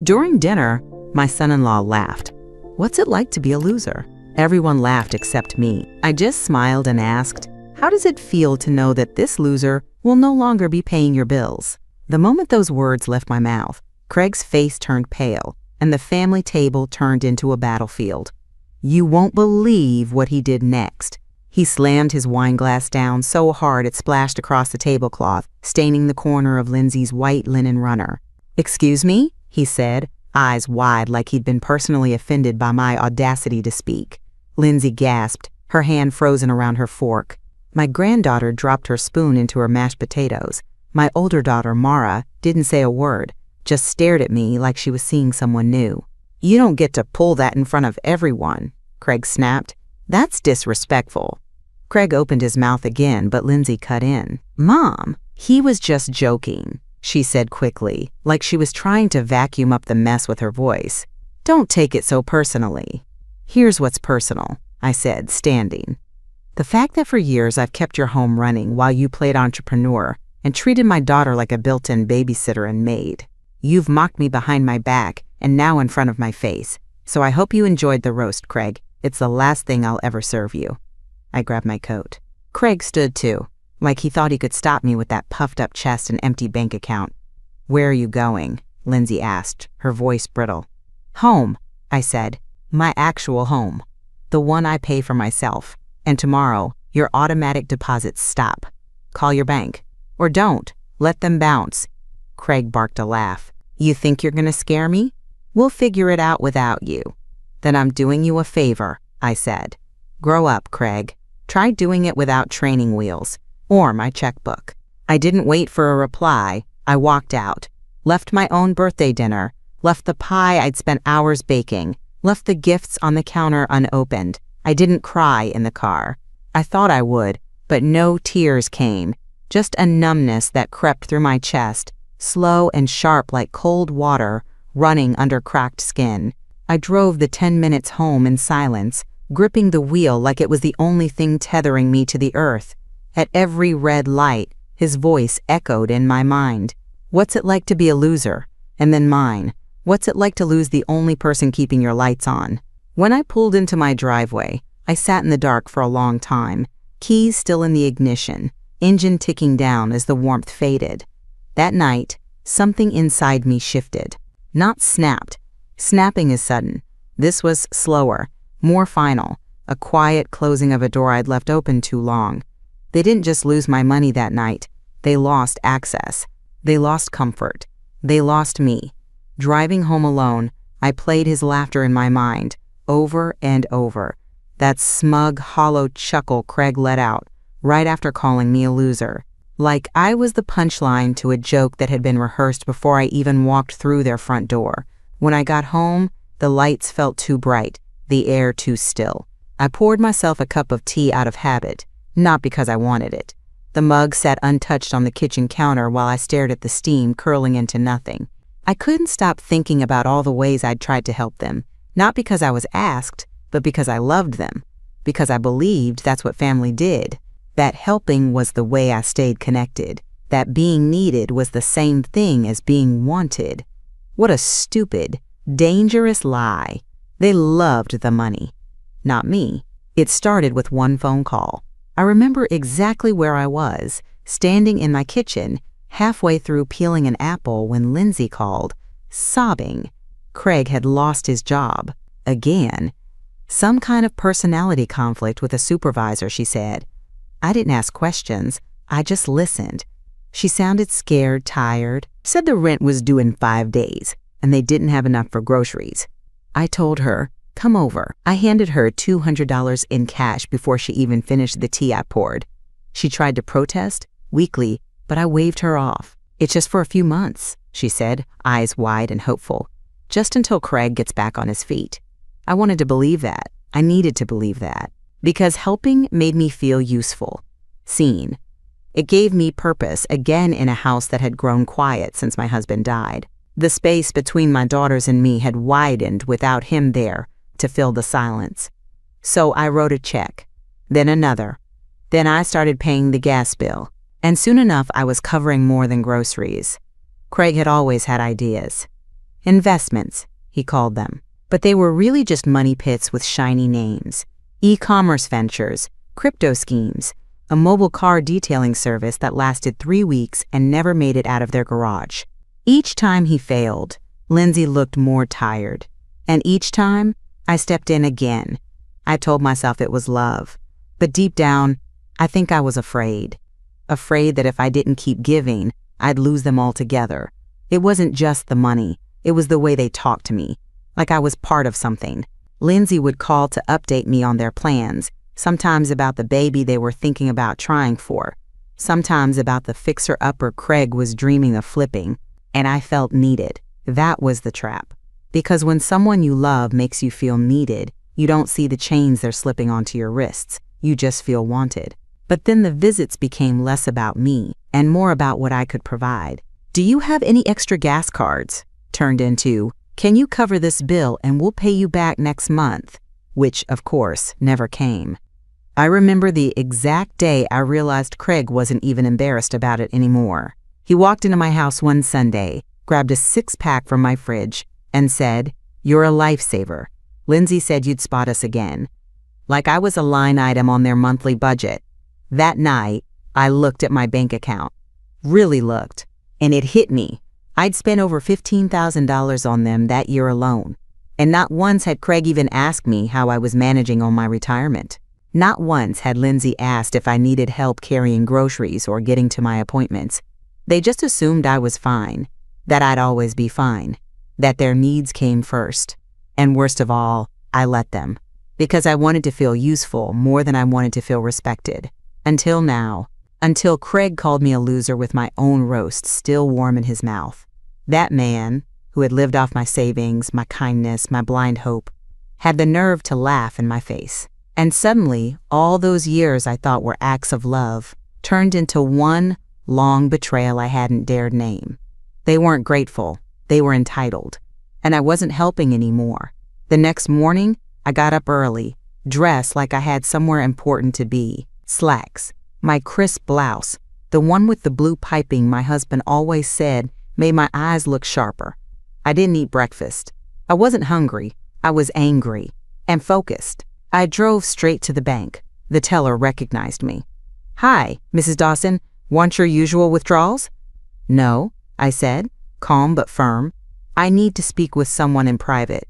During dinner, my son-in-law laughed. "What's it like to be a loser?" Everyone laughed except me. I just smiled and asked, "How does it feel to know that this loser will no longer be paying your bills?" The moment those words left my mouth, Craig's face turned pale, and the family table turned into a battlefield. You won't believe what he did next. He slammed his wine glass down so hard it splashed across the tablecloth, staining the corner of Lindsay's white linen runner. "Excuse me?" he said, eyes wide like he'd been personally offended by my audacity to speak. Lindsay gasped, her hand frozen around her fork. My granddaughter dropped her spoon into her mashed potatoes. My older daughter, Mara, didn't say a word, just stared at me like she was seeing someone new. "You don't get to pull that in front of everyone," Craig snapped. "That's disrespectful." Craig opened his mouth again, but Lindsay cut in. "Mom, he was just joking," she said quickly, like she was trying to vacuum up the mess with her voice. "Don't take it so personally." "Here's what's personal," I said, standing. "The fact that for years I've kept your home running while you played entrepreneur and treated my daughter like a built-in babysitter and maid. You've mocked me behind my back and now in front of my face. So I hope you enjoyed the roast, Craig. It's the last thing I'll ever serve you." I grabbed my coat. Craig stood too, like he thought he could stop me with that puffed-up chest and empty bank account. "Where are you going?" Lindsay asked, her voice brittle. "Home," I said. "My actual home. The one I pay for myself. And tomorrow, your automatic deposits stop. Call your bank. Or don't. Let them bounce." Craig barked a laugh. "You think you're gonna scare me? We'll figure it out without you." "Then I'm doing you a favor," I said. "Grow up, Craig. Try doing it without training wheels. Or my checkbook." I didn't wait for a reply. I walked out. Left my own birthday dinner. Left the pie I'd spent hours baking. Left the gifts on the counter unopened. I didn't cry in the car. I thought I would, but no tears came. Just a numbness that crept through my chest, slow and sharp like cold water running under cracked skin. I drove the 10 minutes home in silence, gripping the wheel like it was the only thing tethering me to the earth. At every red light, his voice echoed in my mind. "What's it like to be a loser?" And then mine. "What's it like to lose the only person keeping your lights on?" When I pulled into my driveway, I sat in the dark for a long time, keys still in the ignition, engine ticking down as the warmth faded. That night, something inside me shifted. Not snapped. Snapping is sudden. This was slower, more final, a quiet closing of a door I'd left open too long. They didn't just lose my money that night. They lost access. They lost comfort. They lost me. Driving home alone, I played his laughter in my mind, over and over. That smug, hollow chuckle Craig let out, right after calling me a loser. Like I was the punchline to a joke that had been rehearsed before I even walked through their front door. When I got home, the lights felt too bright, the air too still. I poured myself a cup of tea out of habit, not because I wanted it. The mug sat untouched on the kitchen counter while I stared at the steam curling into nothing. I couldn't stop thinking about all the ways I'd tried to help them, not because I was asked, but because I loved them, because I believed that's what family did, that helping was the way I stayed connected, that being needed was the same thing as being wanted. What a stupid, dangerous lie. They loved the money. Not me. It started with one phone call. I remember exactly where I was, standing in my kitchen, halfway through peeling an apple when Lindsay called, sobbing. Craig had lost his job. Again. Some kind of personality conflict with a supervisor, she said. I didn't ask questions. I just listened. She sounded scared, tired, said the rent was due in 5 days, and they didn't have enough for groceries. I told her, "Come over." I handed her $200 in cash before she even finished the tea I poured. She tried to protest, weakly, but I waved her off. "It's just for a few months," she said, eyes wide and hopeful. "Just until Craig gets back on his feet." I wanted to believe that. I needed to believe that. Because helping made me feel useful, seen. It gave me purpose again in a house that had grown quiet since my husband died. The space between my daughters and me had widened without him there to fill the silence. So I wrote a check, then another. Then I started paying the gas bill, and soon enough I was covering more than groceries. Craig had always had ideas. Investments, he called them. But they were really just money pits with shiny names. E-commerce ventures, crypto schemes, a mobile car detailing service that lasted 3 weeks and never made it out of their garage. Each time he failed, Lindsay looked more tired. And each time, I stepped in again. I told myself it was love. But deep down, I think I was afraid. Afraid that if I didn't keep giving, I'd lose them altogether. It wasn't just the money. It was the way they talked to me, like I was part of something. Lindsay would call to update me on their plans, sometimes about the baby they were thinking about trying for, sometimes about the fixer-upper Craig was dreaming of flipping, and I felt needed. That was the trap. Because when someone you love makes you feel needed, you don't see the chains they're slipping onto your wrists. You just feel wanted. But then the visits became less about me and more about what I could provide. Do you have any extra gas cards? Turned into, can you cover this bill and we'll pay you back next month? Which, of course, never came. I remember the exact day I realized Craig wasn't even embarrassed about it anymore. He walked into my house one Sunday, grabbed a 6-pack from my fridge, and said, "You're a lifesaver. Lindsay said you'd spot us again." Like I was a line item on their monthly budget. That night, I looked at my bank account. Really looked. And it hit me. I'd spent over $15,000 on them that year alone. And not once had Craig even asked me how I was managing on my retirement. Not once had Lindsay asked if I needed help carrying groceries or getting to my appointments. They just assumed I was fine, that I'd always be fine, that their needs came first. And worst of all, I let them. Because I wanted to feel useful more than I wanted to feel respected. Until now. Until Craig called me a loser with my own roast still warm in his mouth. That man, who had lived off my savings, my kindness, my blind hope, had the nerve to laugh in my face. And suddenly, all those years I thought were acts of love turned into one long betrayal I hadn't dared name. They weren't grateful. They were entitled. And I wasn't helping anymore. The next morning, I got up early, dressed like I had somewhere important to be. Slacks, my crisp blouse, the one with the blue piping my husband always said made my eyes look sharper. I didn't eat breakfast. I wasn't hungry. I was angry and focused. I drove straight to the bank. The teller recognized me. "Hi, Mrs. Dawson, want your usual withdrawals?" "No," I said, calm but firm. "I need to speak with someone in private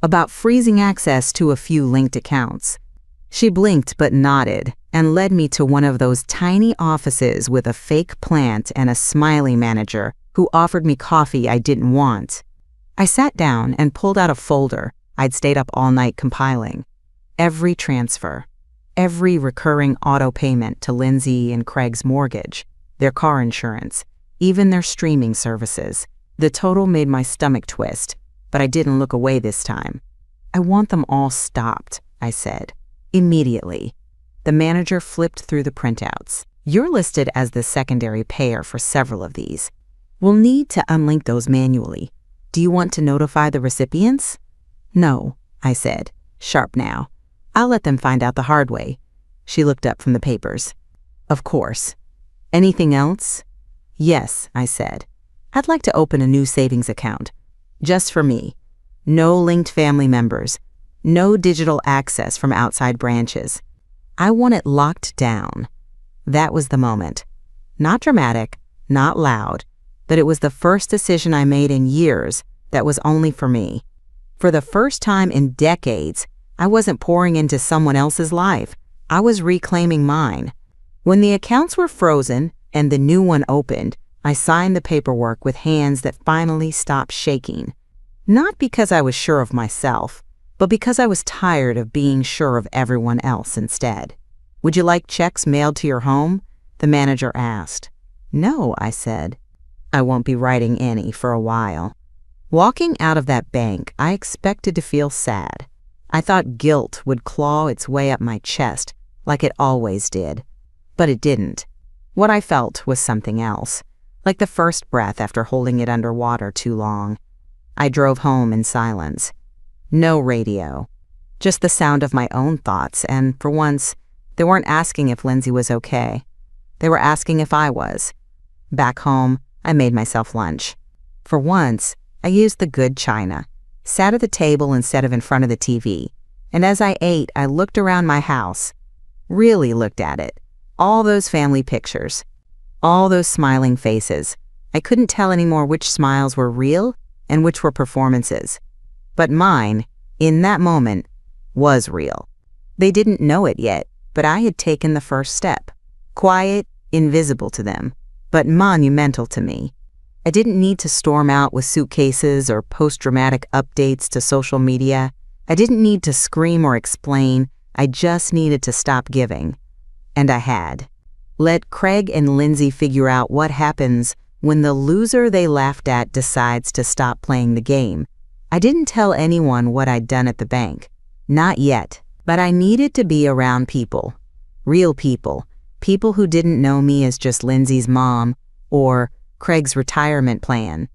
about freezing access to a few linked accounts." She blinked but nodded and led me to one of those tiny offices with a fake plant and a smiley manager who offered me coffee I didn't want. I sat down and pulled out a folder I'd stayed up all night compiling. Every transfer, every recurring auto payment to Lindsay and Craig's mortgage, their car insurance, even their streaming services. The total made my stomach twist, but I didn't look away this time. "I want them all stopped," I said. "Immediately." The manager flipped through the printouts. "You're listed as the secondary payer for several of these. We'll need to unlink those manually. Do you want to notify the recipients?" "No," I said, sharp now. "I'll let them find out the hard way." She looked up from the papers. "Of course. Anything else?" "Yes," I said. "I'd like to open a new savings account. Just for me. No linked family members. No digital access from outside branches. I want it locked down." That was the moment. Not dramatic, not loud, but it was the first decision I made in years that was only for me. For the first time in decades, I wasn't pouring into someone else's life. I was reclaiming mine. When the accounts were frozen and the new one opened, I signed the paperwork with hands that finally stopped shaking. Not because I was sure of myself, but because I was tired of being sure of everyone else instead. "Would you like checks mailed to your home?" the manager asked. "No," I said. "I won't be writing any for a while." Walking out of that bank, I expected to feel sad. I thought guilt would claw its way up my chest, like it always did. But it didn't. What I felt was something else, like the first breath after holding it underwater too long. I drove home in silence. No radio. Just the sound of my own thoughts, and for once, they weren't asking if Lindsay was okay. They were asking if I was. Back home, I made myself lunch. For once, I used the good china, sat at the table instead of in front of the TV, and as I ate, I looked around my house, really looked at it. All those family pictures, all those smiling faces. I couldn't tell anymore which smiles were real and which were performances. But mine, in that moment, was real. They didn't know it yet, but I had taken the first step. Quiet, invisible to them, but monumental to me. I didn't need to storm out with suitcases or post dramatic updates to social media. I didn't need to scream or explain. I just needed to stop giving. And I had. Let Craig and Lindsay figure out what happens when the loser they laughed at decides to stop playing the game. I didn't tell anyone what I'd done at the bank. Not yet. But I needed to be around people. Real people. People who didn't know me as just Lindsay's mom or Craig's retirement plan.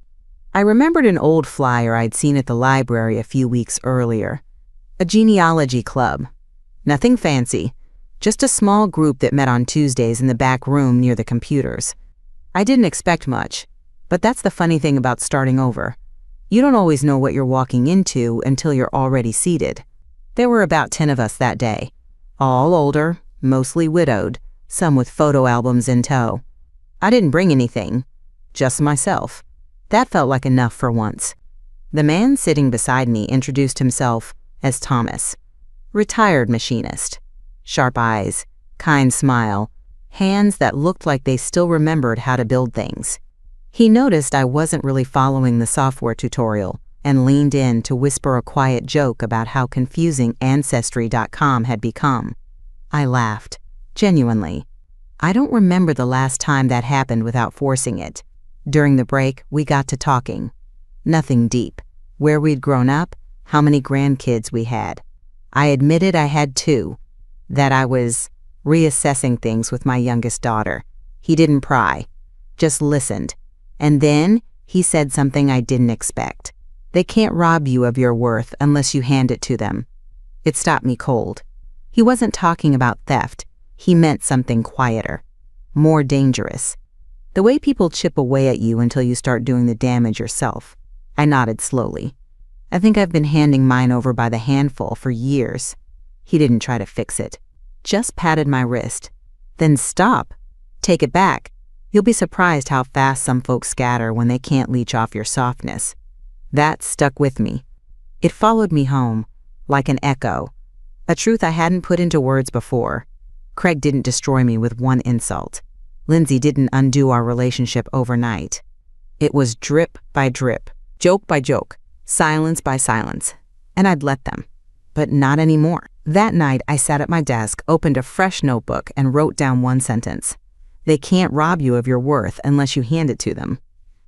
I remembered an old flyer I'd seen at the library a few weeks earlier. A genealogy club. Nothing fancy. Just a small group that met on Tuesdays in the back room near the computers. I didn't expect much, but that's the funny thing about starting over. You don't always know what you're walking into until you're already seated. There were about 10 of us that day, all older, mostly widowed, some with photo albums in tow. I didn't bring anything, just myself. That felt like enough for once. The man sitting beside me introduced himself as Thomas, retired machinist. Sharp eyes, kind smile, hands that looked like they still remembered how to build things. He noticed I wasn't really following the software tutorial and leaned in to whisper a quiet joke about how confusing Ancestry.com had become. I laughed, genuinely. I don't remember the last time that happened without forcing it. During the break, we got to talking. Nothing deep. Where we'd grown up, how many grandkids we had. I admitted I had 2. That I was reassessing things with my youngest daughter. He didn't pry, just listened. And then he said something I didn't expect. They can't rob you of your worth unless you hand it to them. It stopped me cold. He wasn't talking about theft. He meant something quieter, more dangerous. The way people chip away at you until you start doing the damage yourself. I nodded slowly. I think I've been handing mine over by the handful for years. He didn't try to fix it, just patted my wrist. Then stop. Take it back. You'll be surprised how fast some folks scatter when they can't leech off your softness. That stuck with me. It followed me home, like an echo, a truth I hadn't put into words before. Craig didn't destroy me with one insult. Lindsay didn't undo our relationship overnight. It was drip by drip, joke by joke, silence by silence, and I'd let them. But not anymore. That night, I sat at my desk, opened a fresh notebook, and wrote down one sentence. They can't rob you of your worth unless you hand it to them.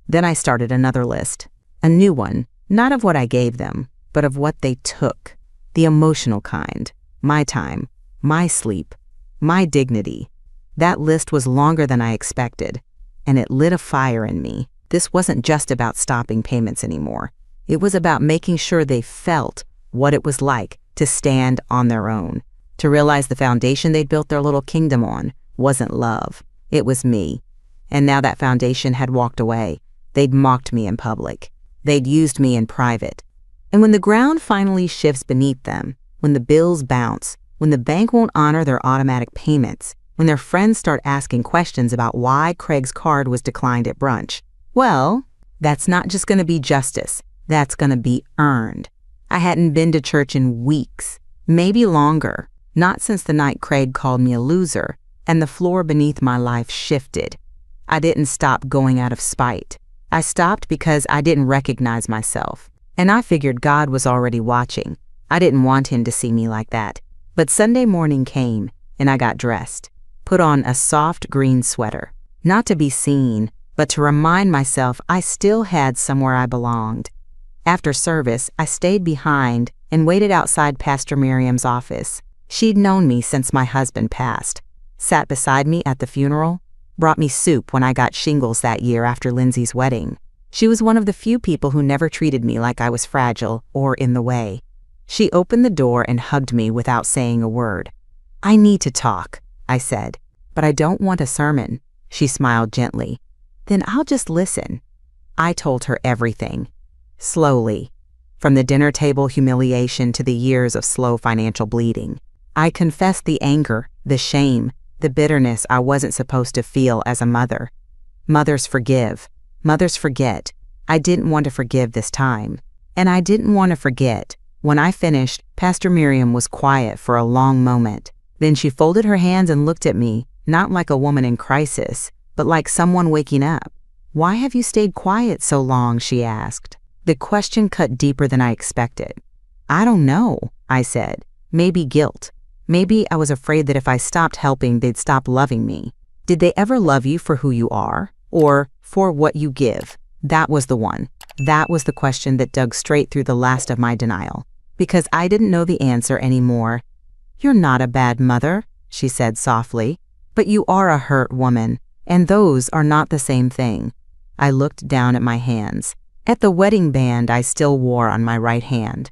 Then I started another list. A new one, not of what I gave them, but of what they took. The emotional kind. My time. My sleep. My dignity. That list was longer than I expected, and it lit a fire in me. This wasn't just about stopping payments anymore. It was about making sure they felt what it was like to stand on their own, to realize the foundation they'd built their little kingdom on wasn't love. It was me. And now that foundation had walked away. They'd mocked me in public. They'd used me in private. And when the ground finally shifts beneath them, when the bills bounce, when the bank won't honor their automatic payments, when their friends start asking questions about why Craig's card was declined at brunch, well, that's not just going to be justice. That's going to be earned. I hadn't been to church in weeks, maybe longer, not since the night Craig called me a loser, and the floor beneath my life shifted. I didn't stop going out of spite. I stopped because I didn't recognize myself, and I figured God was already watching. I didn't want him to see me like that. But Sunday morning came, and I got dressed, put on a soft green sweater, not to be seen, but to remind myself I still had somewhere I belonged. After service, I stayed behind and waited outside Pastor Miriam's office. She'd known me since my husband passed, sat beside me at the funeral, brought me soup when I got shingles that year after Lindsay's wedding. She was one of the few people who never treated me like I was fragile or in the way. She opened the door and hugged me without saying a word. "I need to talk," I said, "but I don't want a sermon." She smiled gently. "Then I'll just listen." I told her everything. slowly, from the dinner table humiliation to the years of slow financial bleeding. I confessed the anger, the shame, the bitterness I wasn't supposed to feel as a mother. Mothers forgive. Mothers forget. I didn't want to forgive this time. And I didn't want to forget. When I finished, Pastor Miriam was quiet for a long moment. Then she folded her hands and looked at me, not like a woman in crisis, but like someone waking up. "Why have you stayed quiet so long?" she asked. The question cut deeper than I expected. "I don't know," I said. "Maybe guilt. Maybe I was afraid that if I stopped helping, they'd stop loving me." "Did they ever love you for who you are? Or for what you give?" That was the one. That was the question that dug straight through the last of my denial. Because I didn't know the answer anymore. "You're not a bad mother," she said softly, "but you are a hurt woman, and those are not the same thing." I looked down at my hands, at the wedding band I still wore on my right hand,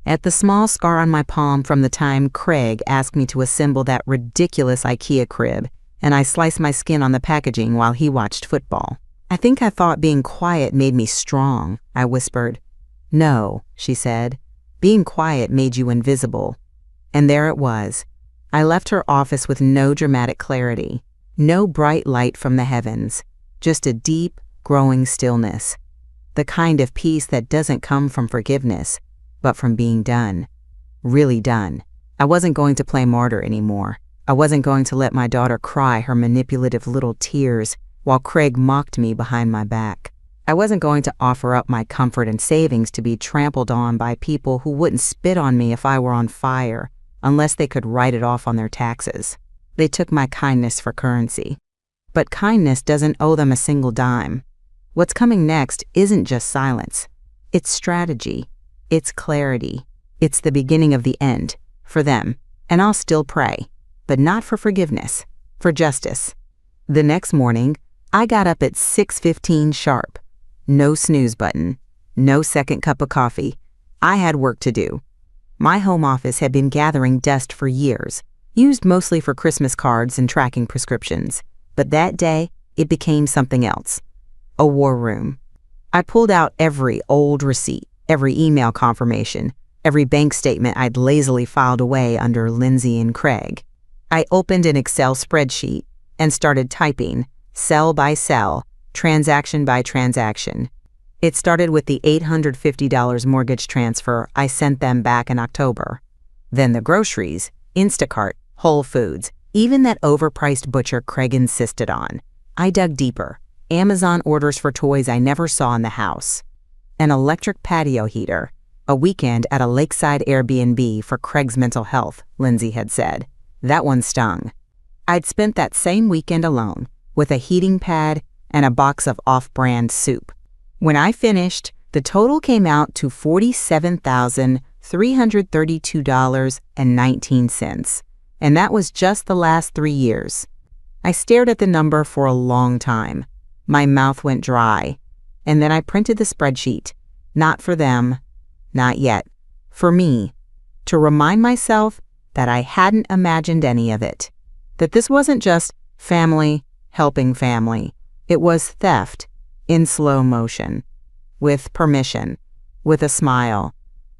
at the small scar on my palm from the time Craig asked me to assemble that ridiculous IKEA crib, and I sliced my skin on the packaging while he watched football. "I think I thought being quiet made me strong," I whispered. "No," she said. "Being quiet made you invisible." And there it was. I left her office with no dramatic clarity, no bright light from the heavens, just a deep, growing stillness. The kind of peace that doesn't come from forgiveness, but from being done. Really done. I wasn't going to play martyr anymore. I wasn't going to let my daughter cry her manipulative little tears while Craig mocked me behind my back. I wasn't going to offer up my comfort and savings to be trampled on by people who wouldn't spit on me if I were on fire, unless they could write it off on their taxes. They took my kindness for currency. But kindness doesn't owe them a single dime. What's coming next isn't just silence. It's strategy. It's clarity. It's the beginning of the end, for them. And I'll still pray, but not for forgiveness, for justice. The next morning, I got up at 6:15 sharp. No snooze button. No second cup of coffee. I had work to do. My home office had been gathering dust for years, used mostly for Christmas cards and tracking prescriptions. But that day, it became something else. A war room. I pulled out every old receipt, every email confirmation, every bank statement I'd lazily filed away under Lindsay and Craig. I opened an Excel spreadsheet and started typing, cell by cell, transaction by transaction. It started with the $850 mortgage transfer I sent them back in October. Then the groceries, Instacart, Whole Foods, even that overpriced butcher Craig insisted on. I dug deeper. Amazon orders for toys I never saw in the house. An electric patio heater. A weekend at a lakeside Airbnb for Craig's mental health, Lindsay had said. That one stung. I'd spent that same weekend alone, with a heating pad and a box of off-brand soup. When I finished, the total came out to $47,332.19, and that was just the last 3 years. I stared at the number for a long time. My mouth went dry, and then I printed the spreadsheet. Not for them, not yet. For me, to remind myself that I hadn't imagined any of it. That this wasn't just family helping family. It was theft in slow motion, with permission, with a smile.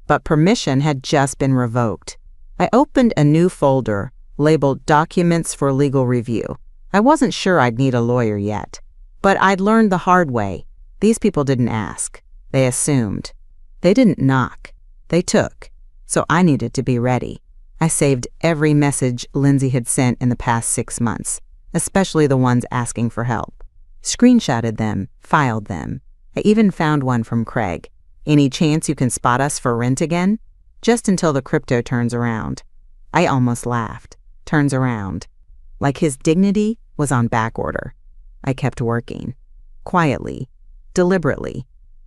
But permission had just been revoked. I opened a new folder labeled Documents for Legal Review. I wasn't sure I'd need a lawyer yet, but I'd learned the hard way. These people didn't ask. They assumed. They didn't knock. They took. So I needed to be ready. I saved every message Lindsay had sent in the past 6 months, especially the ones asking for help. Screenshotted them, filed them. I even found one from Craig. "Any chance you can spot us for rent again? Just until the crypto turns around." I almost laughed. Turns around. Like his dignity was on back order. I kept working. Quietly. Deliberately.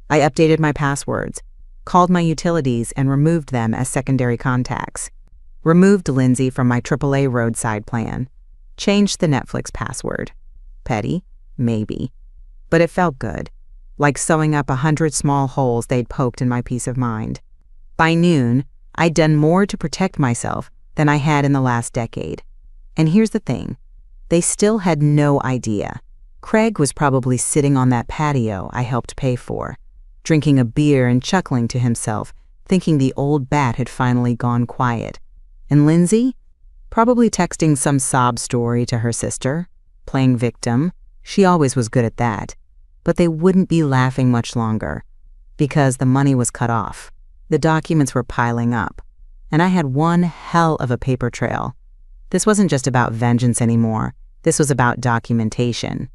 I updated my passwords, called my utilities and removed them as secondary contacts. Removed Lindsay from my AAA roadside plan. Changed the Netflix password. Petty? Maybe. But it felt good. Like sewing up 100 small holes they'd poked in my peace of mind. By noon, I'd done more to protect myself than I had in the last decade. And here's the thing. They still had no idea. Craig was probably sitting on that patio I helped pay for, drinking a beer and chuckling to himself, thinking the old bat had finally gone quiet. And Lindsay? Probably texting some sob story to her sister, playing victim. She always was good at that. But they wouldn't be laughing much longer, because the money was cut off. The documents were piling up, and I had one hell of a paper trail. This wasn't just about vengeance anymore. This was about documentation.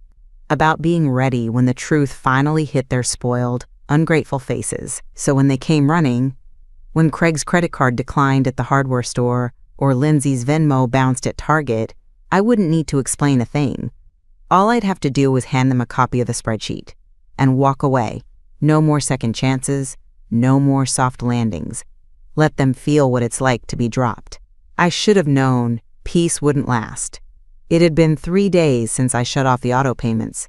About being ready when the truth finally hit their spoiled, ungrateful faces. So when they came running, when Craig's credit card declined at the hardware store or Lindsay's Venmo bounced at Target, I wouldn't need to explain a thing. All I'd have to do was hand them a copy of the spreadsheet and walk away. No more second chances, no more soft landings. Let them feel what it's like to be dropped. I should have known peace wouldn't last. It had been 3 days since I shut off the auto payments.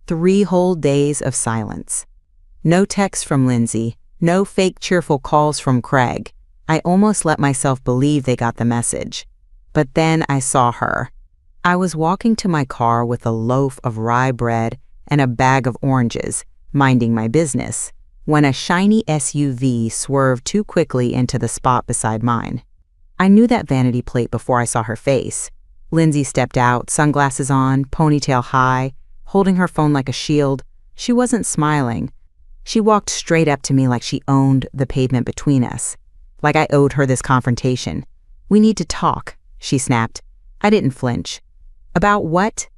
3 whole days of silence. No texts from Lindsay, no fake cheerful calls from Craig. I almost let myself believe they got the message. But then I saw her. I was walking to my car with a loaf of rye bread and a bag of oranges, minding my business, when a shiny SUV swerved too quickly into the spot beside mine. I knew that vanity plate before I saw her face. Lindsay stepped out, sunglasses on, ponytail high, holding her phone like a shield. She wasn't smiling. She walked straight up to me like she owned the pavement between us, like I owed her this confrontation. "We need to talk," she snapped. I didn't flinch. "About what?"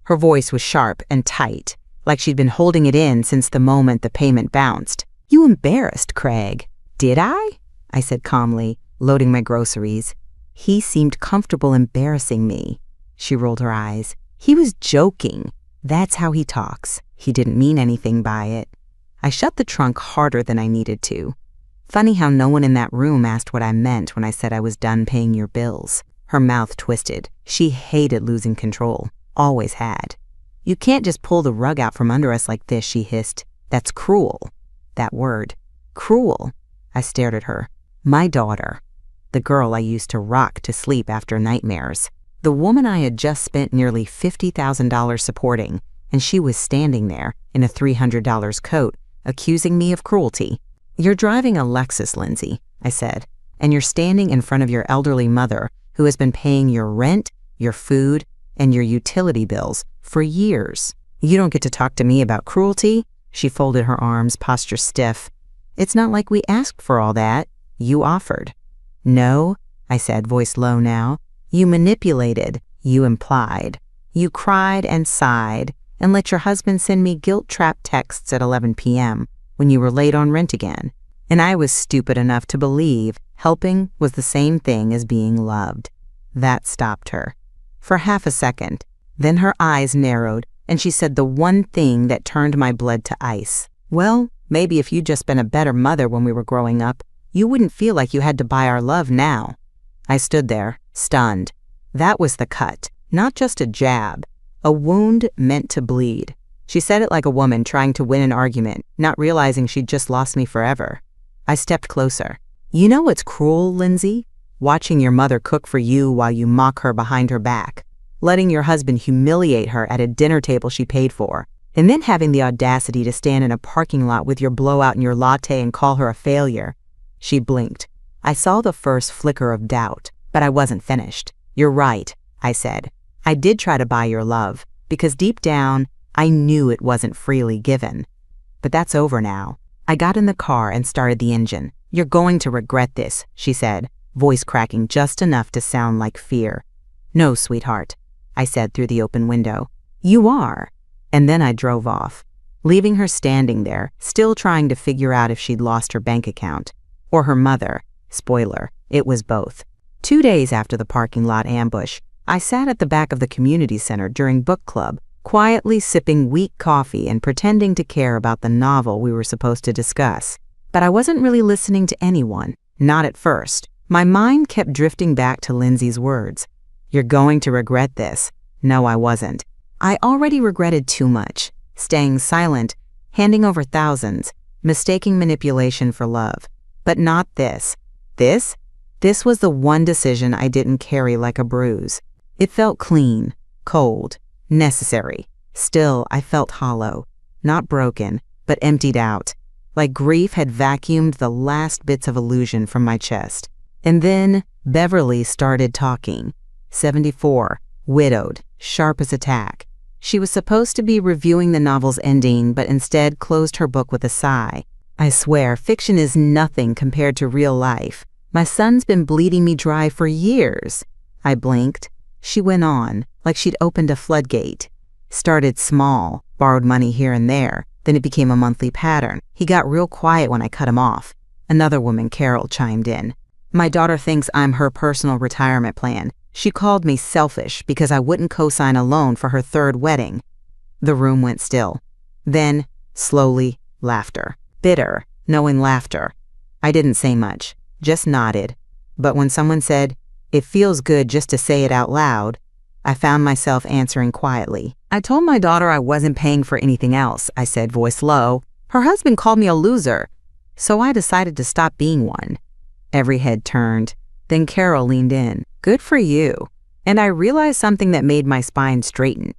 Her voice was sharp and tight, like she'd been holding it in since the moment the payment bounced. "You embarrassed Craig." "Did I?" I said calmly, loading my groceries. "He seemed comfortable embarrassing me." She rolled her eyes. "He was joking. That's how he talks. He didn't mean anything by it." I shut the trunk harder than I needed to. Funny how no one in that room asked what I meant when I said I was done paying your bills. Her mouth twisted. She hated losing control. Always had. "You can't just pull the rug out from under us like this," she hissed. "That's cruel." That word. Cruel. I stared at her. My daughter. The girl I used to rock to sleep after nightmares. The woman I had just spent nearly $50,000 supporting, and she was standing there in a $300 coat, accusing me of cruelty. "You're driving a Lexus, Lindsay," I said, "and you're standing in front of your elderly mother who has been paying your rent, your food, and your utility bills for years. You don't get to talk to me about cruelty." She folded her arms, posture stiff. "It's not like we asked for all that. You offered." "No," I said, voice low now. "You manipulated. You implied. You cried and sighed and let your husband send me guilt-trapped texts at 11 p.m. when you were late on rent again. And I was stupid enough to believe helping was the same thing as being loved." That stopped her. For half a second. Then her eyes narrowed, and she said the one thing that turned my blood to ice. "Well, maybe if you'd just been a better mother when we were growing up, you wouldn't feel like you had to buy our love now." I stood there, stunned. That was the cut, not just a jab. A wound meant to bleed. She said it like a woman trying to win an argument, not realizing she'd just lost me forever. I stepped closer. "You know what's cruel, Lindsay? Watching your mother cook for you while you mock her behind her back. Letting your husband humiliate her at a dinner table she paid for. And then having the audacity to stand in a parking lot with your blowout and your latte and call her a failure." She blinked. I saw the first flicker of doubt, but I wasn't finished. "You're right," I said. "I did try to buy your love, because deep down, I knew it wasn't freely given. But that's over now." I got in the car and started the engine. "You're going to regret this," she said, voice cracking just enough to sound like fear. "No, sweetheart," I said through the open window. "You are." And then I drove off, leaving her standing there, still trying to figure out if she'd lost her bank account. Or her mother. Spoiler, it was both. 2 days after the parking lot ambush, I sat at the back of the community center during book club, quietly sipping weak coffee and pretending to care about the novel we were supposed to discuss. But I wasn't really listening to anyone, not at first. My mind kept drifting back to Lindsay's words. "You're going to regret this." No, I wasn't. I already regretted too much. Staying silent, handing over thousands, mistaking manipulation for love. But not this. This was the one decision I didn't carry like a bruise. It felt clean, cold, necessary. Still, I felt hollow. Not broken, but emptied out. like grief had vacuumed the last bits of illusion from my chest. And then Beverly started talking. 74, widowed, sharp as a tack. She was supposed to be reviewing the novel's ending, but instead closed her book with a sigh. I swear, fiction is nothing compared to real life. My son's been bleeding me dry for years. I blinked. She went on, like she'd opened a floodgate. Started small, borrowed money here and there, then it became a monthly pattern. He got real quiet when I cut him off. Another woman, Carol, chimed in. My daughter thinks I'm her personal retirement plan. She called me selfish because I wouldn't co-sign a loan for her third wedding. The room went still. Then, slowly, laughter. Bitter, knowing laughter. I didn't say much, just nodded. But when someone said, "It feels good just to say it out loud," I found myself answering quietly. I told my daughter I wasn't paying for anything else, I said, voice low. Her husband called me a loser, so I decided to stop being one. Every head turned. Then Carol leaned in. Good for you. And I realized something that made my spine straighten.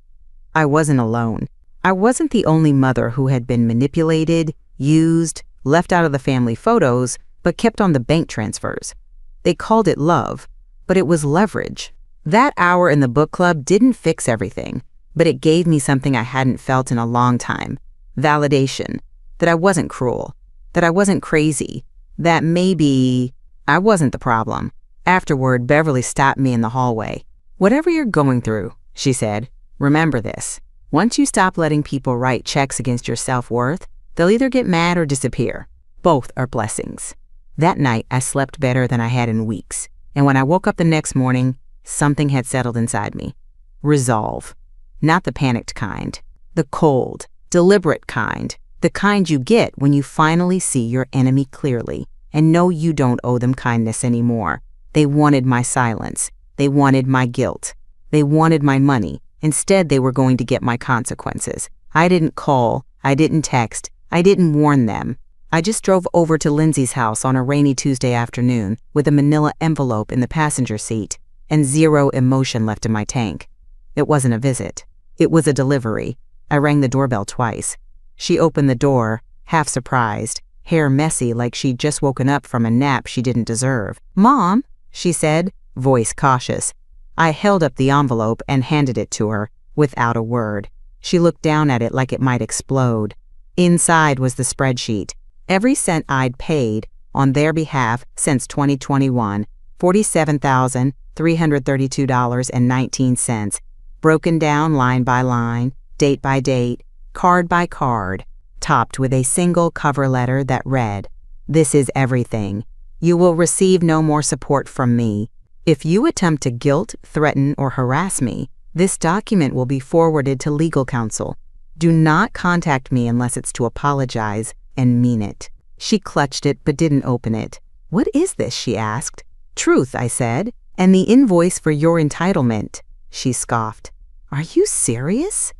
I wasn't alone. I wasn't the only mother who had been manipulated, used, left out of the family photos, but kept on the bank transfers. They called it love, but it was leverage. That hour in the book club didn't fix everything, but it gave me something I hadn't felt in a long time. Validation. That I wasn't cruel. That I wasn't crazy. That maybe I wasn't the problem. Afterward, Beverly stopped me in the hallway. Whatever you're going through, she said, remember this. Once you stop letting people write checks against your self-worth, they'll either get mad or disappear. Both are blessings. That night, I slept better than I had in weeks. And when I woke up the next morning, something had settled inside me. Resolve. Not the panicked kind. The cold, deliberate kind. The kind you get when you finally see your enemy clearly and know you don't owe them kindness anymore. They wanted my silence. They wanted my guilt. They wanted my money. Instead, they were going to get my consequences. I didn't call. I didn't text. I didn't warn them. I just drove over to Lindsay's house on a rainy Tuesday afternoon with a manila envelope in the passenger seat and zero emotion left in my tank. It wasn't a visit. It was a delivery. I rang the doorbell twice. She opened the door, half surprised, hair messy like she'd just woken up from a nap she didn't deserve. "Mom," she said, voice cautious. I held up the envelope and handed it to her, without a word. She looked down at it like it might explode. Inside was the spreadsheet. Every cent I'd paid, on their behalf since 2021, $47,332.19, broken down line by line, date by date, card by card, topped with a single cover letter that read, "This is everything. You will receive no more support from me. If you attempt to guilt, threaten, or harass me, this document will be forwarded to legal counsel. Do not contact me unless it's to apologize and mean it." She clutched it but didn't open it. "What is this?" she asked. "Truth," I said, "and the invoice for your entitlement." She scoffed. "Are you serious?"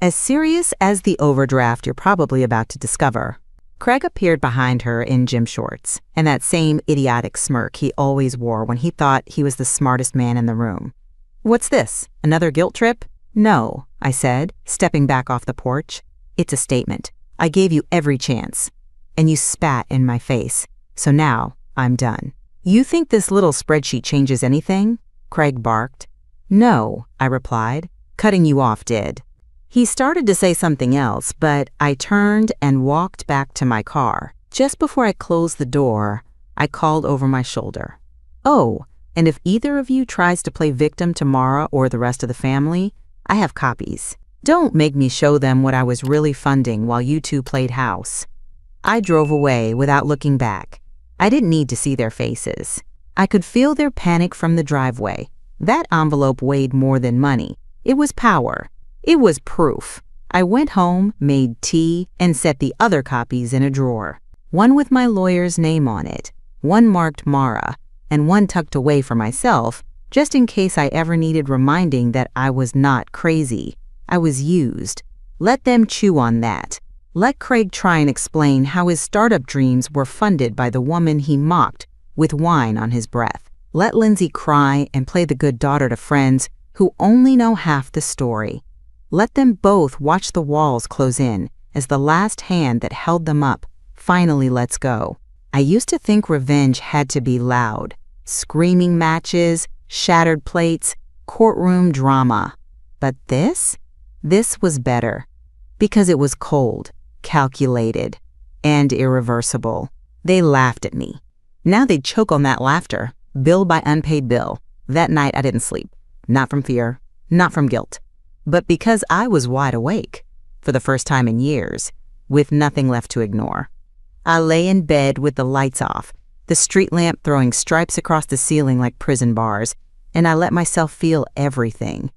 "As serious as the overdraft you're probably about to discover." Craig appeared behind her in gym shorts and that same idiotic smirk he always wore when he thought he was the smartest man in the room. "What's this? Another guilt trip?" "No," I said, stepping back off the porch. "It's a statement. I gave you every chance. And you spat in my face. So now, I'm done." "You think this little spreadsheet changes anything?" Craig barked. "No," I replied. "Cutting you off did." He started to say something else, but I turned and walked back to my car. Just before I closed the door, I called over my shoulder. "Oh, and if either of you tries to play victim to Mara or the rest of the family, I have copies. Don't make me show them what I was really funding while you two played house." I drove away without looking back. I didn't need to see their faces. I could feel their panic from the driveway. That envelope weighed more than money. It was power. It was proof. I went home, made tea, and set the other copies in a drawer. One with my lawyer's name on it, one marked Mara, and one tucked away for myself, just in case I ever needed reminding that I was not crazy. I was used. Let them chew on that. Let Craig try and explain how his startup dreams were funded by the woman he mocked with wine on his breath. Let Lindsay cry and play the good daughter to friends who only know half the story. Let them both watch the walls close in as the last hand that held them up Finally, let's go. I used to think revenge had to be loud. Screaming matches, shattered plates, courtroom drama. But this was better. Because it was cold, calculated, and irreversible. They laughed at me. Now they'd choke on that laughter, bill by unpaid bill. That night I didn't sleep. Not from fear, not from guilt, but because I was wide awake, for the first time in years, with nothing left to ignore. I lay in bed with the lights off, the street lamp throwing stripes across the ceiling like prison bars, and I let myself feel everything.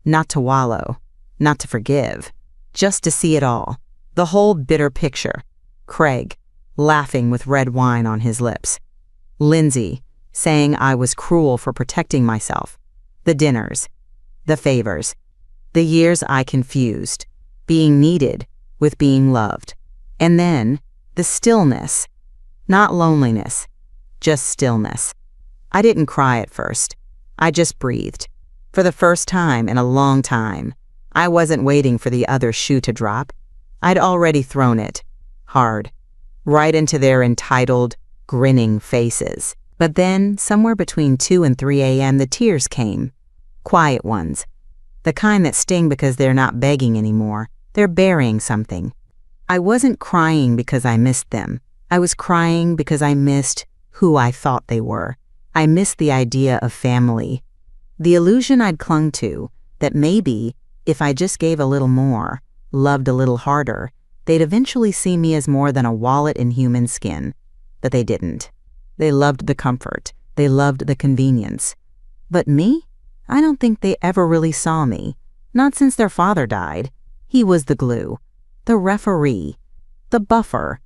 Not to wallow, not to forgive, just to see it all, the whole bitter picture. Craig, laughing with red wine on his lips. Lindsay, saying I was cruel for protecting myself. The dinners, the favors, the years I confused, being needed with being loved. And then, the stillness, not loneliness, just stillness. I didn't cry at first. I just breathed. For the first time in a long time, I wasn't waiting for the other shoe to drop. I'd already thrown it, hard, right into their entitled, grinning faces. But then, somewhere between 2 and 3 a.m., the tears came. Quiet ones. The kind that sting because they're not begging anymore. They're burying something. I wasn't crying because I missed them. I was crying because I missed who I thought they were. I missed the idea of family. The illusion I'd clung to, that maybe, if I just gave a little more, loved a little harder, they'd eventually see me as more than a wallet in human skin. But they didn't. They loved the comfort. They loved the convenience. But me? I don't think they ever really saw me. Not since their father died. He was the glue, the referee, the buffer.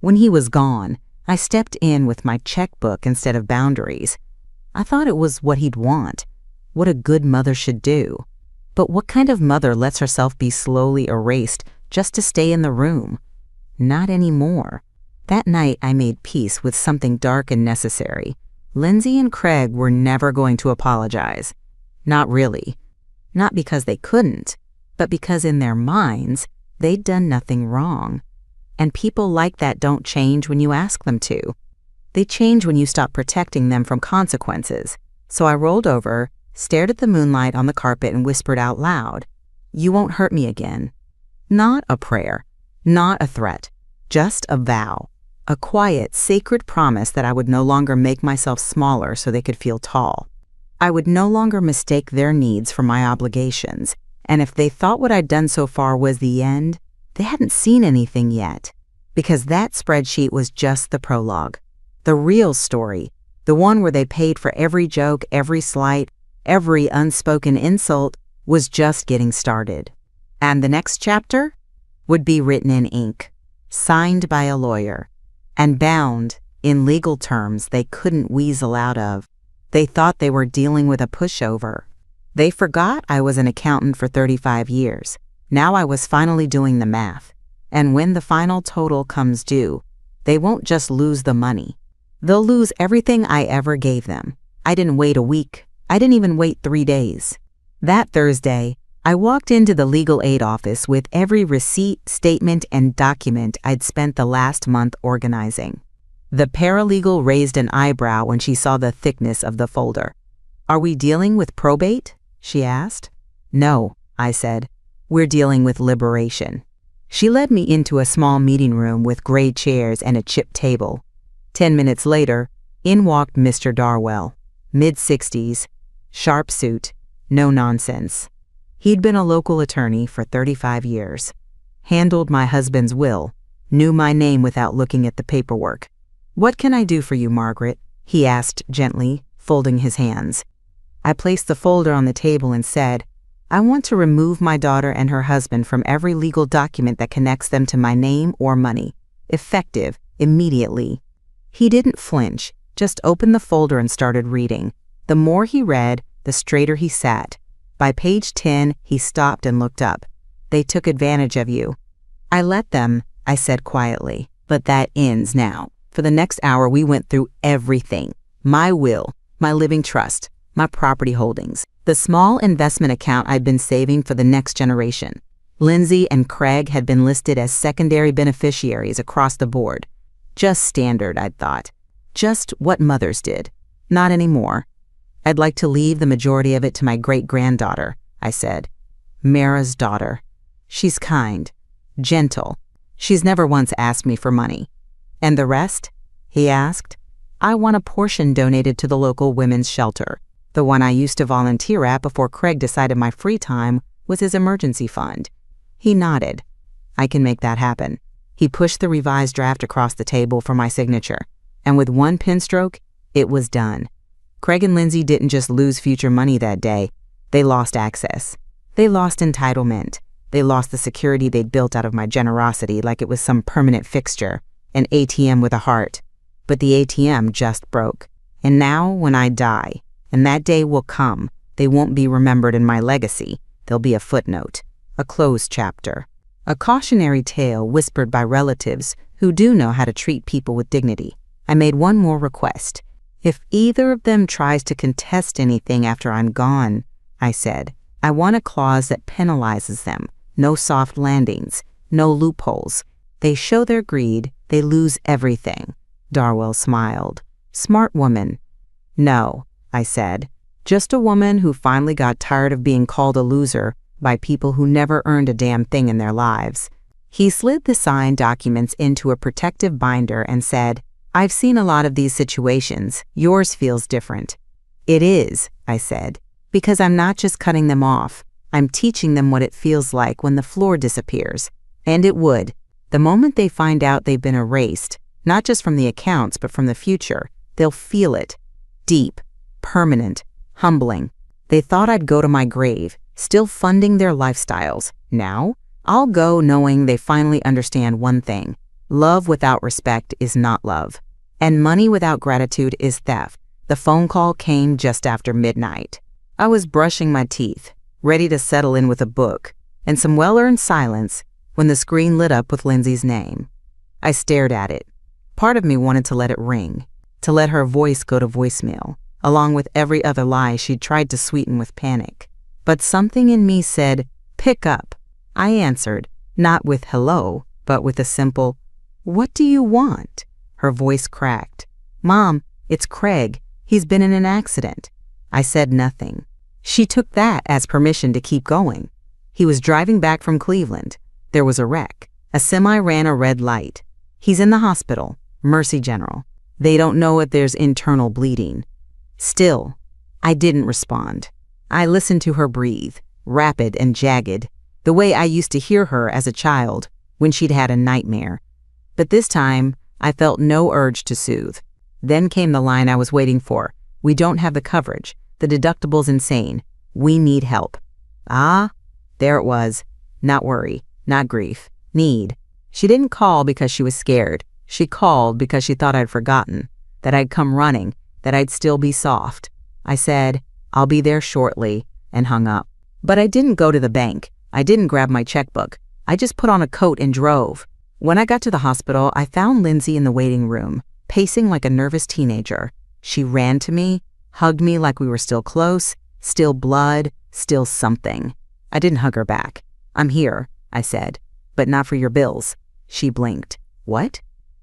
When he was gone, I stepped in with my checkbook instead of boundaries. I thought it was what he'd want, what a good mother should do. But what kind of mother lets herself be slowly erased just to stay in the room? Not anymore. That night I made peace with something dark and necessary. Lindsay and Craig were never going to apologize. Not really. Not because they couldn't, but because in their minds, they'd done nothing wrong. And people like that don't change when you ask them to. They change when you stop protecting them from consequences. So I rolled over, stared at the moonlight on the carpet and whispered out loud, "You won't hurt me again." Not a prayer, not a threat, just a vow. A quiet, sacred promise that I would no longer make myself smaller so they could feel tall. I would no longer mistake their needs for my obligations, and if they thought what I'd done so far was the end, they hadn't seen anything yet, because that spreadsheet was just the prologue. The real story, the one where they paid for every joke, every slight, every unspoken insult, was just getting started. And the next chapter would be written in ink, signed by a lawyer, and bound in legal terms they couldn't weasel out of. They thought they were dealing with a pushover. They forgot I was an accountant for 35 years. Now I was finally doing the math. And when the final total comes due, they won't just lose the money. They'll lose everything I ever gave them. I didn't wait a week. I didn't even wait 3 days. That Thursday, I walked into the legal aid office with every receipt, statement, and document I'd spent the last month organizing. The paralegal raised an eyebrow when she saw the thickness of the folder. "Are we dealing with probate?" she asked. "No," I said. "We're dealing with liberation." She led me into a small meeting room with gray chairs and a chipped table. 10 minutes later, in walked Mr. Darwell, mid-60s, sharp suit, no nonsense. He'd been a local attorney for 35 years, handled my husband's will, knew my name without looking at the paperwork. "What can I do for you, Margaret?" he asked gently, folding his hands. I placed the folder on the table and said, "I want to remove my daughter and her husband from every legal document that connects them to my name or money. Effective, immediately." He didn't flinch, just opened the folder and started reading. The more he read, the straighter he sat. By page 10, he stopped and looked up. "They took advantage of you." "I let them," I said quietly. "But that ends now." For the next hour, we went through everything. My will, my living trust, my property holdings, the small investment account I'd been saving for the next generation. Lindsay and Craig had been listed as secondary beneficiaries across the board. Just standard, I'd thought. Just what mothers did. Not anymore. I'd like to leave the majority of it to my great-granddaughter, I said. Mara's daughter. She's kind, gentle. She's never once asked me for money. And the rest? He asked. I want a portion donated to the local women's shelter, the one I used to volunteer at before Craig decided my free time was his emergency fund. He nodded. I can make that happen. He pushed the revised draft across the table for my signature, and with one pen stroke, it was done. Craig and Lindsay didn't just lose future money that day. They lost access. They lost entitlement. They lost the security they'd built out of my generosity like it was some permanent fixture, an ATM with a heart. But the ATM just broke. And now, when I die, and that day will come, they won't be remembered in my legacy. There'll be a footnote, a closed chapter, a cautionary tale whispered by relatives who do know how to treat people with dignity. I made one more request. If either of them tries to contest anything after I'm gone, I said, I want a clause that penalizes them. No soft landings, no loopholes. They show their greed, they lose everything. Darwell smiled. Smart woman. No, I said. Just a woman who finally got tired of being called a loser by people who never earned a damn thing in their lives. He slid the signed documents into a protective binder and said, I've seen a lot of these situations. Yours feels different. It is, I said, because I'm not just cutting them off. I'm teaching them what it feels like when the floor disappears. And it would. The moment they find out they've been erased, not just from the accounts, but from the future, they'll feel it. Deep, permanent, humbling. They thought I'd go to my grave, still funding their lifestyles. Now, I'll go knowing they finally understand one thing. Love without respect is not love. And money without gratitude is theft. The phone call came just after midnight. I was brushing my teeth, ready to settle in with a book, and some well-earned silence when the screen lit up with Lindsay's name. I stared at it. Part of me wanted to let it ring, to let her voice go to voicemail, along with every other lie she'd tried to sweeten with panic. But something in me said, pick up. I answered, not with hello, but with a simple, what do you want? Her voice cracked. Mom, it's Craig. He's been in an accident. I said nothing. She took that as permission to keep going. He was driving back from Cleveland. There was a wreck. A semi ran a red light. He's in the hospital, Mercy General. They don't know if there's internal bleeding. Still, I didn't respond. I listened to her breathe, rapid and jagged, the way I used to hear her as a child when she'd had a nightmare. But this time, I felt no urge to soothe. Then came the line I was waiting for. We don't have the coverage. The deductible's insane. We need help. Ah, there it was. Not worry, not grief. Need. She didn't call because she was scared. She called because she thought I'd forgotten, that I'd come running, that I'd still be soft. I said, I'll be there shortly, and hung up. But I didn't go to the bank. I didn't grab my checkbook. I just put on a coat and drove. When I got to the hospital, I found Lindsay in the waiting room, pacing like a nervous teenager. She ran to me, hugged me like we were still close, still blood, still something. I didn't hug her back. I'm here, I said, but not for your bills. She blinked. What?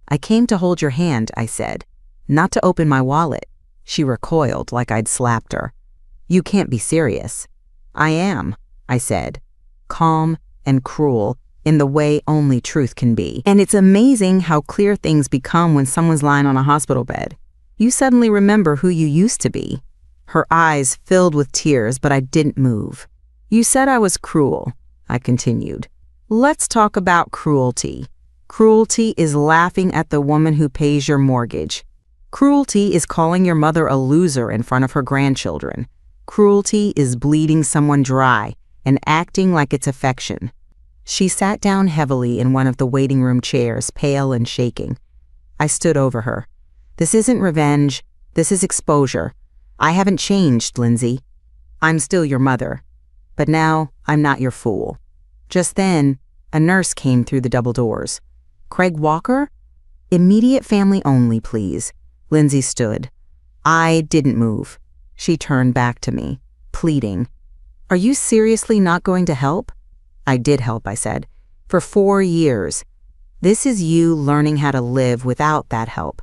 I came to hold your hand, I said, not to open my wallet. She recoiled like I'd slapped her. You can't be serious. I am, I said, calm and cruel in the way only truth can be. And it's amazing how clear things become when someone's lying on a hospital bed. You suddenly remember who you used to be. Her eyes filled with tears, but I didn't move. You said I was cruel, I continued. Let's talk about cruelty. Cruelty is laughing at the woman who pays your mortgage. Cruelty is calling your mother a loser in front of her grandchildren. Cruelty is bleeding someone dry and acting like it's affection. She sat down heavily in one of the waiting room chairs, pale and shaking. I stood over her. This isn't revenge. This is exposure. I haven't changed, Lindsay. I'm still your mother. But now, I'm not your fool. Just then, a nurse came through the double doors. Craig Walker? Immediate family only, please. Lindsay stood. I didn't move. She turned back to me, pleading. Are you seriously not going to help? I did help, I said. For 4 years. This is you learning how to live without that help.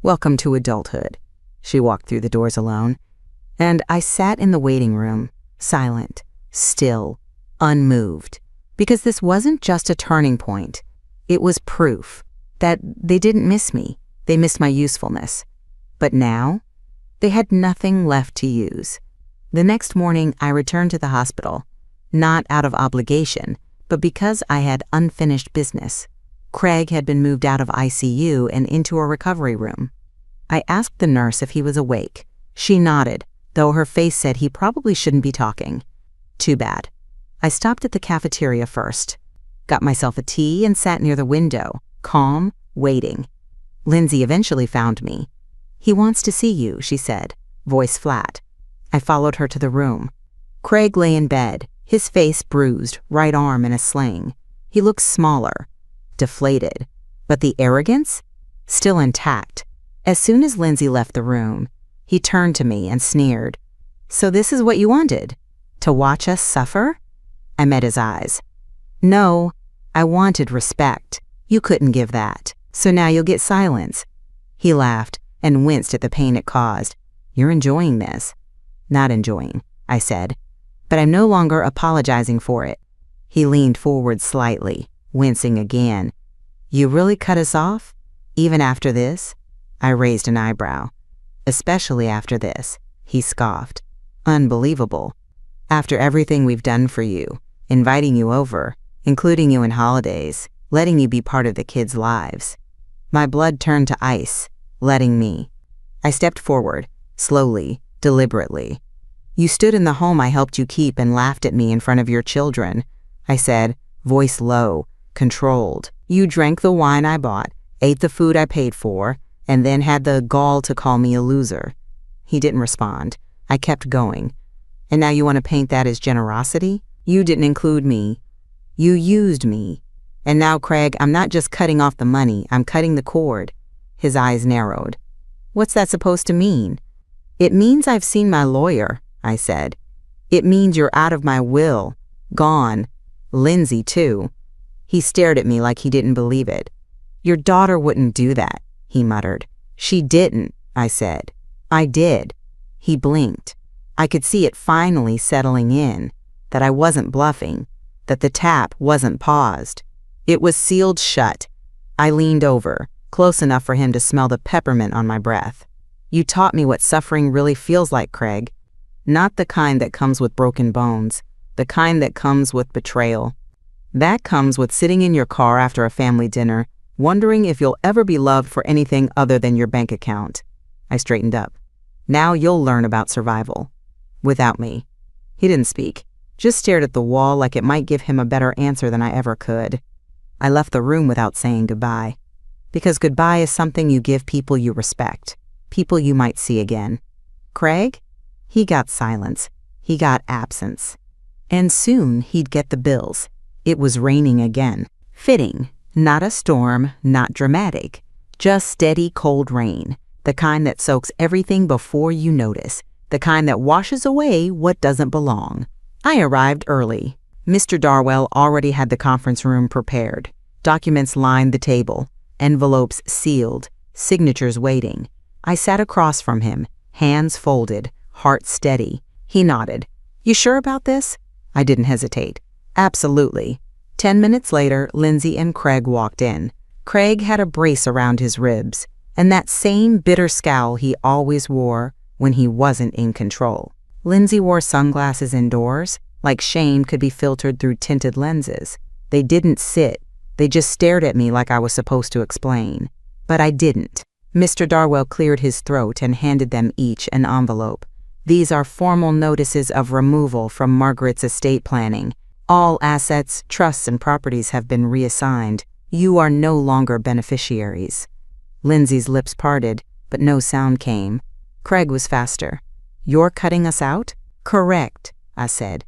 Welcome to adulthood." She walked through the doors alone, and I sat in the waiting room, silent, still, unmoved, because this wasn't just a turning point. It was proof that they didn't miss me. They missed my usefulness. But now, they had nothing left to use. The next morning, I returned to the hospital, not out of obligation, but because I had unfinished business. Craig had been moved out of ICU and into a recovery room. I asked the nurse if he was awake. She nodded, though her face said he probably shouldn't be talking. Too bad. I stopped at the cafeteria first, got myself a tea and sat near the window, calm, waiting. Lindsay eventually found me. "He wants to see you," she said, voice flat. I followed her to the room. Craig lay in bed, his face bruised, right arm in a sling. He looked smaller, deflated, but the arrogance? Still intact. As soon as Lindsay left the room, he turned to me and sneered. "So this is what you wanted? To watch us suffer?" I met his eyes. "No, I wanted respect. You couldn't give that, so now you'll get silence." He laughed and winced at the pain it caused. "You're enjoying this." "Not enjoying," I said, "but I'm no longer apologizing for it." He leaned forward slightly, wincing again. "You really cut us off? Even after this?" I raised an eyebrow. "Especially after this," he scoffed. "Unbelievable. After everything we've done for you, inviting you over, including you in holidays, letting you be part of the kids' lives." My blood turned to ice, letting me. I stepped forward, slowly, deliberately. "You stood in the home I helped you keep and laughed at me in front of your children," I said, voice low, controlled. "You drank the wine I bought, ate the food I paid for, and then had the gall to call me a loser." He didn't respond. I kept going. "And now you want to paint that as generosity? You didn't include me. You used me. And now, Craig, I'm not just cutting off the money, I'm cutting the cord." His eyes narrowed. "What's that supposed to mean?" "It means I've seen my lawyer," I said. "It means you're out of my will. Gone. Lindsay, too." He stared at me like he didn't believe it. "Your daughter wouldn't do that," he muttered. "She didn't," I said. "I did." He blinked. I could see it finally settling in, that I wasn't bluffing, that the tap wasn't paused. It was sealed shut. I leaned over, close enough for him to smell the peppermint on my breath. "You taught me what suffering really feels like, Craig. Not the kind that comes with broken bones, the kind that comes with betrayal. That comes with sitting in your car after a family dinner, wondering if you'll ever be loved for anything other than your bank account." I straightened up. "Now you'll learn about survival. Without me." He didn't speak, just stared at the wall like it might give him a better answer than I ever could. I left the room without saying goodbye, because goodbye is something you give people you respect, people you might see again. Craig? He got silence. He got absence. And soon he'd get the bills. It was raining again. Fitting. Not a storm, not dramatic. Just steady, cold rain. The kind that soaks everything before you notice. The kind that washes away what doesn't belong. I arrived early. Mr. Darwell already had the conference room prepared. Documents lined the table. Envelopes sealed. Signatures waiting. I sat across from him, hands folded, heart steady. He nodded. "You sure about this?" I didn't hesitate. "Absolutely." 10 minutes later, Lindsay and Craig walked in. Craig had a brace around his ribs, and that same bitter scowl he always wore when he wasn't in control. Lindsay wore sunglasses indoors, like shame could be filtered through tinted lenses. They didn't sit. They just stared at me like I was supposed to explain. But I didn't. Mr. Darwell cleared his throat and handed them each an envelope. "These are formal notices of removal from Margaret's estate planning. All assets, trusts, and properties have been reassigned. You are no longer beneficiaries." Lindsay's lips parted, but no sound came. Craig was faster. "You're cutting us out?" "Correct," I said.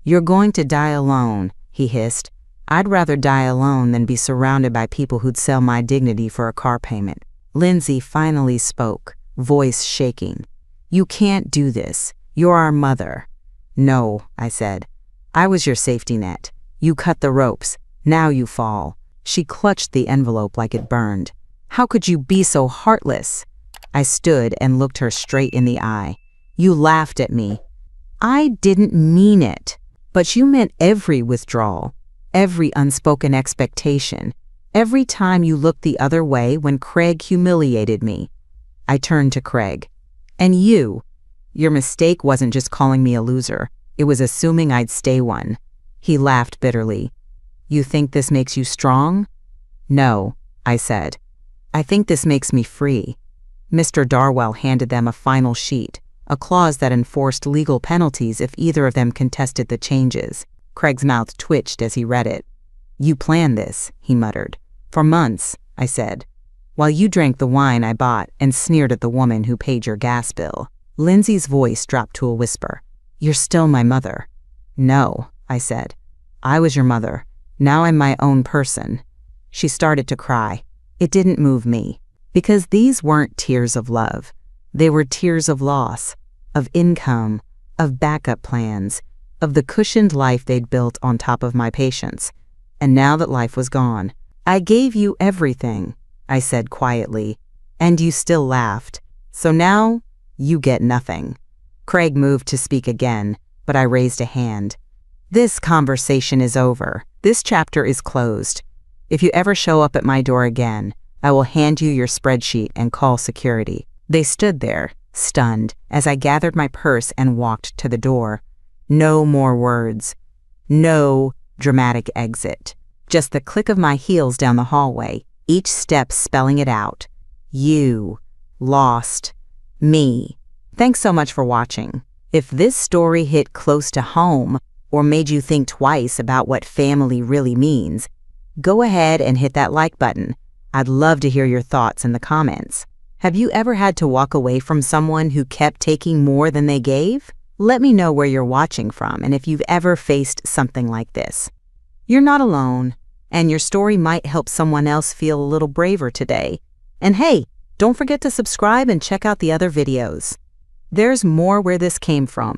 "You're going to die alone," he hissed. "I'd rather die alone than be surrounded by people who'd sell my dignity for a car payment." Lindsay finally spoke, voice shaking. "You can't do this. You're our mother." "No," I said. "I was your safety net. You cut the ropes. Now you fall." She clutched the envelope like it burned. "How could you be so heartless?" I stood and looked her straight in the eye. "You laughed at me." "I didn't mean it." "But you meant every withdrawal, every unspoken expectation, every time you looked the other way when Craig humiliated me." I turned to Craig. "And you? Your mistake wasn't just calling me a loser. It was assuming I'd stay one." He laughed bitterly. "You think this makes you strong?" "No," I said. "I think this makes me free." Mr. Darwell handed them a final sheet, a clause that enforced legal penalties if either of them contested the changes. Craig's mouth twitched as he read it. "You planned this," he muttered. "For months," I said, "while you drank the wine I bought and sneered at the woman who paid your gas bill." Lindsay's voice dropped to a whisper. "You're still my mother." "No," I said. "I was your mother. Now I'm my own person." She started to cry. It didn't move me, because these weren't tears of love. They were tears of loss, of income, of backup plans, of the cushioned life they'd built on top of my patience. And now that life was gone, "I gave you everything," I said quietly, "and you still laughed. So now you get nothing." Craig moved to speak again, but I raised a hand. "This conversation is over. This chapter is closed. If you ever show up at my door again, I will hand you your spreadsheet and call security." They stood there, stunned, as I gathered my purse and walked to the door. No more words. No dramatic exit. Just the click of my heels down the hallway, each step spelling it out. You lost me. Thanks so much for watching. If this story hit close to home or made you think twice about what family really means, go ahead and hit that like button. I'd love to hear your thoughts in the comments. Have you ever had to walk away from someone who kept taking more than they gave? Let me know where you're watching from and if you've ever faced something like this. You're not alone, and your story might help someone else feel a little braver today. And hey, don't forget to subscribe and check out the other videos. There's more where this came from.